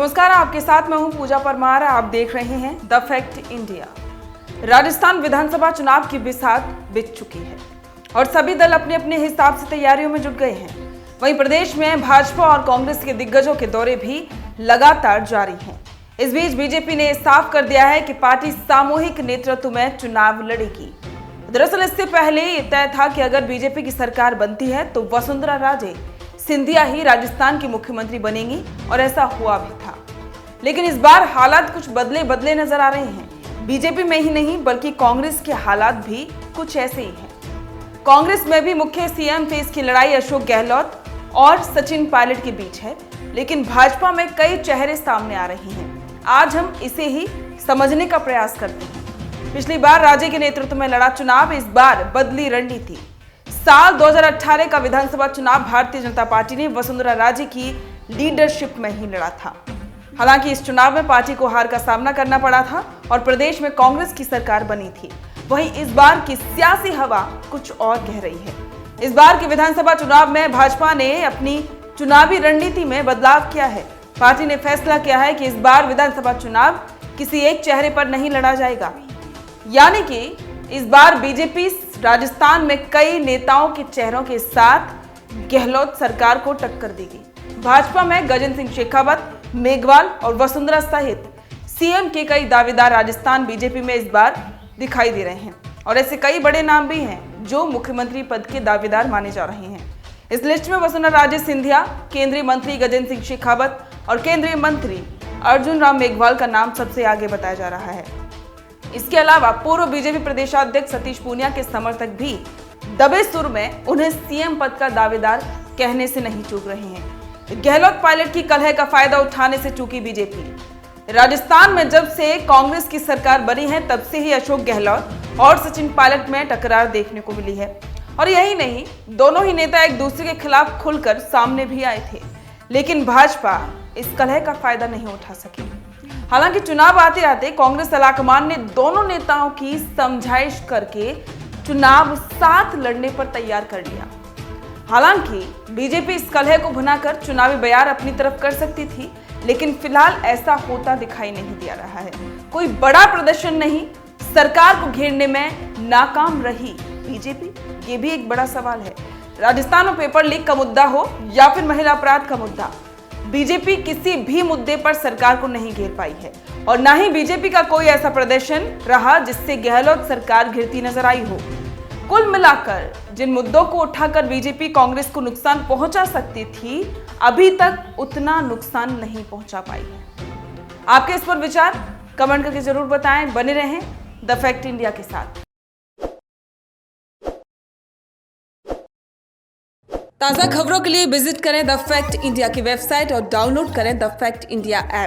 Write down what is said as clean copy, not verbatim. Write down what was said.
नमस्कार, आपके साथ मैं हूं पूजा परमार। आप देख रहे हैं द फैक्ट इंडिया। राजस्थान विधानसभा चुनाव की बिसात बीत चुकी है और सभी दल अपने अपने हिसाब से तैयारियों में जुट गए हैं। वहीं प्रदेश में भाजपा और कांग्रेस के दिग्गजों के दौरे भी लगातार जारी हैं। इस बीच बीजेपी ने साफ कर दिया है कि पार्टी सामूहिक नेतृत्व में चुनाव लड़ेगी। दरअसल इससे पहले ये तय था कि अगर बीजेपी की सरकार बनती है तो वसुंधरा राजे सिंधिया ही राजस्थान की मुख्यमंत्री बनेंगी और ऐसा हुआ भी था। लेकिन इस बार हालात कुछ बदले नजर आ रहे हैं। बीजेपी में ही नहीं बल्कि कांग्रेस के हालात भी कुछ ऐसे ही हैं। कांग्रेस में भी मुख्य सीएम फेस की लड़ाई अशोक गहलोत और सचिन पायलट के बीच है, लेकिन भाजपा में कई चेहरे सामने आ रहे हैं। आज हम इसे ही समझने का प्रयास करते हैं। पिछली बार राजे के नेतृत्व में लड़ा चुनाव, इस बार बदली रणनीति। साल 2018 का विधानसभा चुनाव भारतीय जनता पार्टी ने वसुंधरा राजे की लीडरशिप में ही लड़ा था। हालांकि इस चुनाव में पार्टी को हार का सामना करना पड़ा था और प्रदेश में कांग्रेस की सरकार बनी थी। वहीं इस बार की सियासी हवा कुछ और कह रही है। इस बार के विधानसभा चुनाव में भाजपा ने अपनी चुनावी रणनीति में बदलाव किया है। पार्टी ने फैसला किया है कि इस बार विधानसभा चुनाव किसी एक चेहरे पर नहीं लड़ा जाएगा, यानी कि इस बार बीजेपी राजस्थान में कई नेताओं के चेहरों के साथ गहलोत सरकार को टक्कर देगी। भाजपा में गजेंद्र सिंह शेखावत, मेघवाल और वसुंधरा सहित सीएम के कई दावेदार राजस्थान बीजेपी में इस बार दिखाई दे रहे हैं और ऐसे कई बड़े नाम भी हैं जो मुख्यमंत्री पद के दावेदार माने जा रहे हैं। इस लिस्ट में वसुंधरा राजे सिंधिया, केंद्रीय मंत्री गजेंद्र सिंह शेखावत और केंद्रीय मंत्री अर्जुन राम मेघवाल का नाम सबसे आगे बताया जा रहा है। इसके अलावा पूर्व बीजेपी प्रदेशाध्यक्ष सतीश पूनिया के समर्थक भी दबे सुर में उन्हें सीएम पद का दावेदार कहने से नहीं चूक रहे हैं। गहलोत पायलट की कलह का फायदा उठाने से चूकी बीजेपी। राजस्थान में जब से कांग्रेस की सरकार बनी है तब से ही अशोक गहलोत और सचिन पायलट में टकरार देखने को मिली है। और यही नहीं, दोनों ही नेता एक दूसरे के खिलाफ खुलकर सामने भी आए थे, लेकिन भाजपा इस कलह का फायदा नहीं उठा सकी। हालांकि चुनाव आते आते कांग्रेस आलाकमान ने दोनों नेताओं की समझाइश करके चुनाव साथ लड़ने पर तैयार कर लिया। हालांकि बीजेपी इस कलह को भुनाकर चुनावी बयार अपनी तरफ कर सकती थी, लेकिन फिलहाल ऐसा होता दिखाई नहीं दे रहा है। कोई बड़ा प्रदर्शन नहीं, सरकार को घेरने में नाकाम रही बीजेपी, ये भी एक बड़ा सवाल है। राजस्थान में पेपर लीक का मुद्दा हो या फिर महिला अपराध का मुद्दा, बीजेपी किसी भी मुद्दे पर सरकार को नहीं घेर पाई है और ना ही बीजेपी का कोई ऐसा प्रदर्शन रहा जिससे गहलोत सरकार घिरती नजर आई हो। कुल मिलाकर जिन मुद्दों को उठाकर बीजेपी कांग्रेस को नुकसान पहुंचा सकती थी, अभी तक उतना नुकसान नहीं पहुंचा पाई है। आपके इस पर विचार कमेंट करके जरूर बताएं। बने रहें द फैक्ट इंडिया के साथ। ताज़ा खबरों के लिए विजिट करें द फैक्ट इंडिया की वेबसाइट और डाउनलोड करें द फैक्ट इंडिया ऐप।